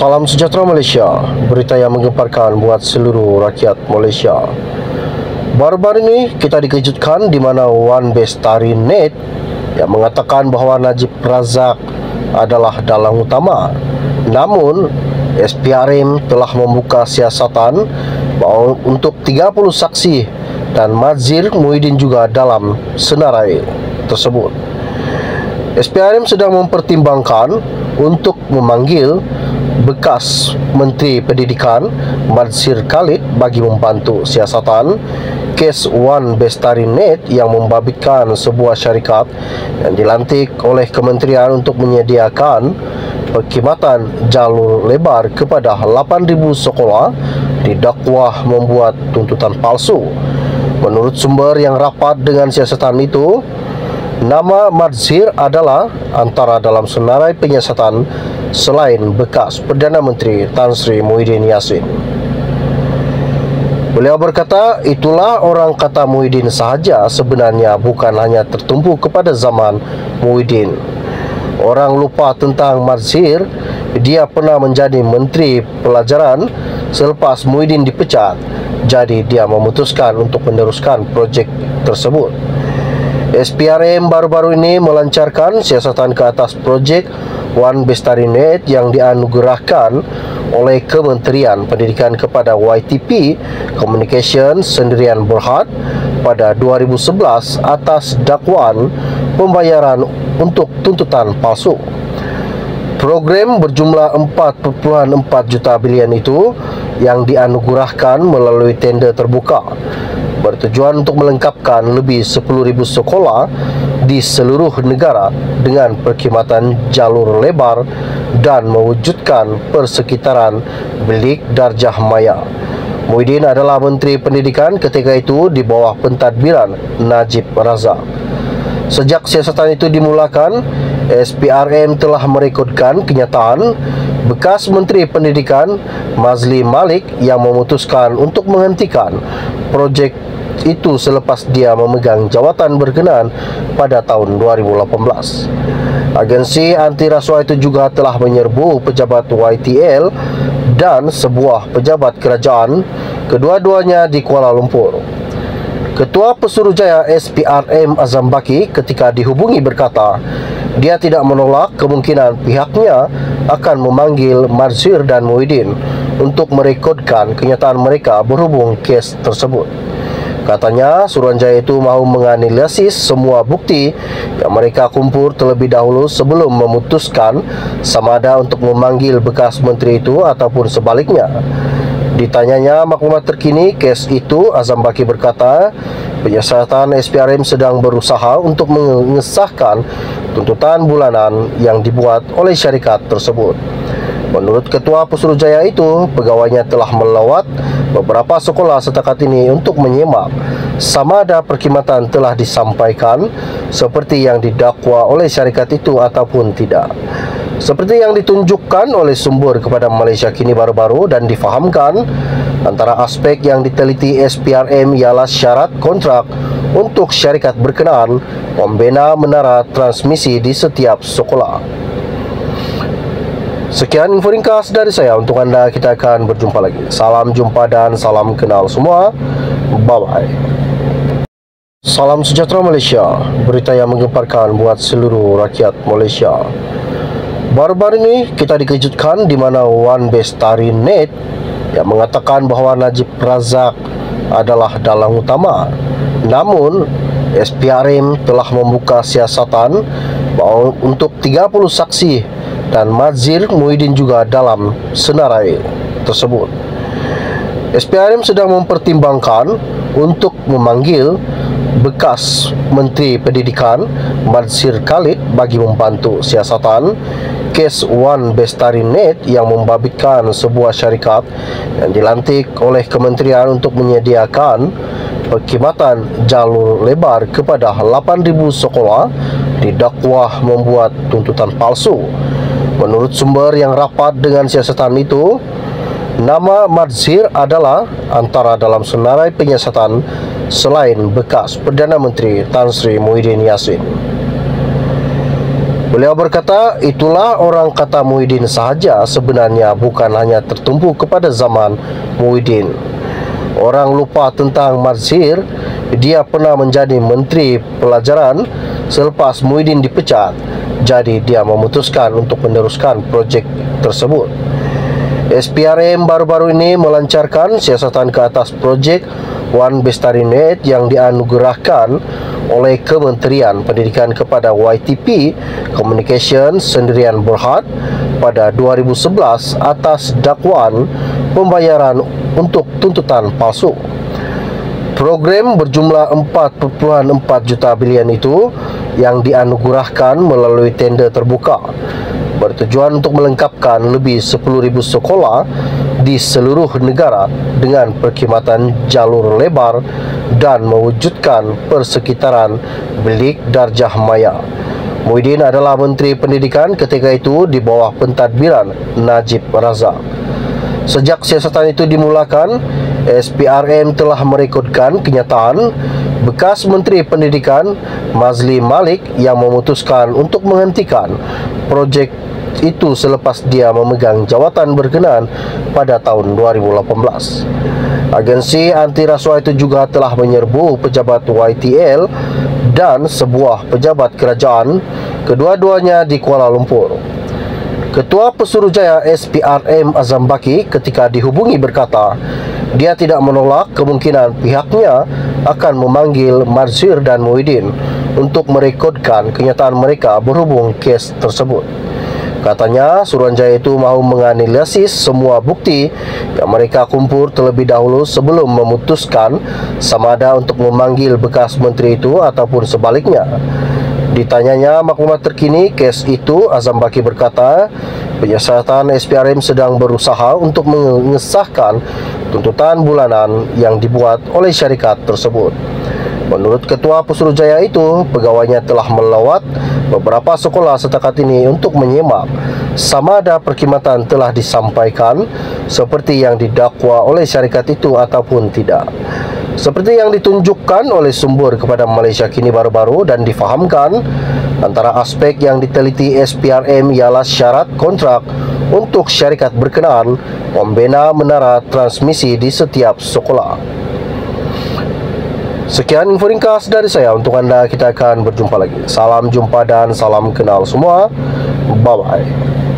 Salam sejahtera Malaysia, berita yang menggemparkan buat seluruh rakyat Malaysia. Baru-baru ini kita dikejutkan di mana Wan Bestari Net yang mengatakan bahawa Najib Razak adalah dalang utama. Namun, SPRM telah membuka siasatan bahawa untuk 30 saksi dan Mazhir Muhyiddin juga dalam senarai tersebut. SPRM sedang mempertimbangkan untuk memanggil bekas Menteri Pendidikan Mazhir Khalid bagi membantu siasatan kes Wan Bestari Net yang membabitkan sebuah syarikat yang dilantik oleh kementerian untuk menyediakan perkhidmatan jalur lebar kepada 8,000 sekolah didakwa membuat tuntutan palsu. Menurut sumber yang rapat dengan siasatan itu, nama Mazhir adalah antara dalam senarai penyiasatan selain bekas Perdana Menteri Tan Sri Muhyiddin Yassin. Beliau berkata, itulah orang kata Muhyiddin sahaja, sebenarnya bukan hanya tertumpu kepada zaman Muhyiddin. Orang lupa tentang Mazhir, dia pernah menjadi Menteri Pelajaran selepas Muhyiddin dipecat. Jadi dia memutuskan untuk meneruskan projek tersebut. SPRM baru-baru ini melancarkan siasatan ke atas projek Wan Bestari Net yang dianugerahkan oleh Kementerian Pendidikan kepada YTP Communication Sendirian Berhad pada 2011 atas dakwaan pembayaran untuk tuntutan palsu. Program berjumlah 4.4 juta bilion itu yang dianugerahkan melalui tender terbuka bertujuan untuk melengkapkan lebih 10,000 sekolah di seluruh negara dengan perkhidmatan jalur lebar dan mewujudkan persekitaran bilik darjah maya. Muhyiddin adalah Menteri Pendidikan ketika itu di bawah pentadbiran Najib Razak. Sejak siasatan itu dimulakan, SPRM telah merekodkan kenyataan bekas Menteri Pendidikan Mazli Malik yang memutuskan untuk menghentikan projek itu selepas dia memegang jawatan berkenaan pada tahun 2018. Agensi anti rasuah itu juga telah menyerbu pejabat YTL dan sebuah pejabat kerajaan, kedua-duanya di Kuala Lumpur. Ketua Pesuruhjaya SPRM Azam Baki ketika dihubungi berkata, dia tidak menolak kemungkinan pihaknya akan memanggil Mazhir dan Muhyiddin untuk merekodkan kenyataan mereka berhubung kes tersebut. Katanya, Suruhanjaya itu mahu menganalisis semua bukti yang mereka kumpul terlebih dahulu sebelum memutuskan sama ada untuk memanggil bekas menteri itu ataupun sebaliknya. Ditanyanya maklumat terkini kes itu, Azam Baki berkata, penyiasatan SPRM sedang berusaha untuk mengesahkan tuntutan bulanan yang dibuat oleh syarikat tersebut. Menurut Ketua Pesuruhjaya itu, pegawainya telah melawat beberapa sekolah setakat ini untuk menyimak sama ada perkhidmatan telah disampaikan seperti yang didakwa oleh syarikat itu ataupun tidak. Seperti yang ditunjukkan oleh sumber kepada Malaysia Kini baru-baru dan difahamkan, antara aspek yang diteliti SPRM ialah syarat kontrak untuk syarikat berkenaan membina menara transmisi di setiap sekolah. Sekian info ringkas dari saya untuk anda, kita akan berjumpa lagi. Salam jumpa dan salam kenal semua. Bye-bye. Salam sejahtera Malaysia, berita yang menggemparkan buat seluruh rakyat Malaysia. Baru-baru ini kita dikejutkan di mana Wan Bestari Net yang mengatakan bahawa Najib Razak adalah dalang utama. Namun, SPRM telah membuka siasatan bahawa untuk 30 saksi dan Mazhir Muhyiddin juga dalam senarai tersebut. SPRM sedang mempertimbangkan untuk memanggil bekas Menteri Pendidikan Mazhir Khalid bagi membantu siasatan kes Wan Bestari Net yang membabitkan sebuah syarikat yang dilantik oleh kementerian untuk menyediakan perkhidmatan jalur lebar kepada 8,000 sekolah didakwa membuat tuntutan palsu. Menurut sumber yang rapat dengan siasatan itu, nama Mazhir adalah antara dalam senarai penyiasatan selain bekas Perdana Menteri Tan Sri Muhyiddin Yassin. Beliau berkata, itulah orang kata Muhyiddin sahaja sebenarnya bukan hanya tertumpu kepada zaman Muhyiddin. Orang lupa tentang Marzir, dia pernah menjadi Menteri Pelajaran selepas Muhyiddin dipecat. Jadi dia memutuskan untuk meneruskan projek tersebut. SPRM baru-baru ini melancarkan siasatan ke atas projek Wan Bestari Net yang dianugerahkan oleh Kementerian Pendidikan kepada YTP Communication Sendirian Berhad pada 2011 atas dakwaan pembayaran untuk tuntutan palsu. Program berjumlah 4.4 juta bilion itu yang dianugerahkan melalui tender terbuka bertujuan untuk melengkapkan lebih 10,000 sekolah di seluruh negara dengan perkhidmatan jalur lebar dan mewujudkan persekitaran bilik darjah maya. Muhyiddin adalah Menteri Pendidikan ketika itu di bawah pentadbiran Najib Razak. Sejak siasatan itu dimulakan, SPRM telah merekodkan kenyataan bekas Menteri Pendidikan Mazli Malik yang memutuskan untuk menghentikan projek itu selepas dia memegang jawatan berkenaan pada tahun 2018. Agensi anti rasuah itu juga telah menyerbu pejabat YTL dan sebuah pejabat kerajaan, kedua-duanya di Kuala Lumpur. Ketua Pesuruhjaya SPRM Azam Baki ketika dihubungi berkata, dia tidak menolak kemungkinan pihaknya akan memanggil Marzir dan Muhyiddin untuk merekodkan kenyataan mereka berhubung kes tersebut. Katanya, Suruhanjaya itu mahu menganalisis semua bukti yang mereka kumpul terlebih dahulu sebelum memutuskan sama ada untuk memanggil bekas menteri itu ataupun sebaliknya. Ditanyanya maklumat terkini kes itu, Azam Baki berkata, penyiasatan SPRM sedang berusaha untuk mengesahkan tuntutan bulanan yang dibuat oleh syarikat tersebut. Menurut Ketua Pesuruhjaya itu, pegawainya telah melawat beberapa sekolah setakat ini untuk menyimak sama ada perkhidmatan telah disampaikan seperti yang didakwa oleh syarikat itu ataupun tidak. Seperti yang ditunjukkan oleh sumber kepada Malaysia Kini baru-baru dan difahamkan, antara aspek yang diteliti SPRM ialah syarat kontrak untuk syarikat berkenaan membina menara transmisi di setiap sekolah. Sekian info ringkas dari saya untuk anda. Kita akan berjumpa lagi. Salam jumpa dan salam kenal semua. Bye-bye.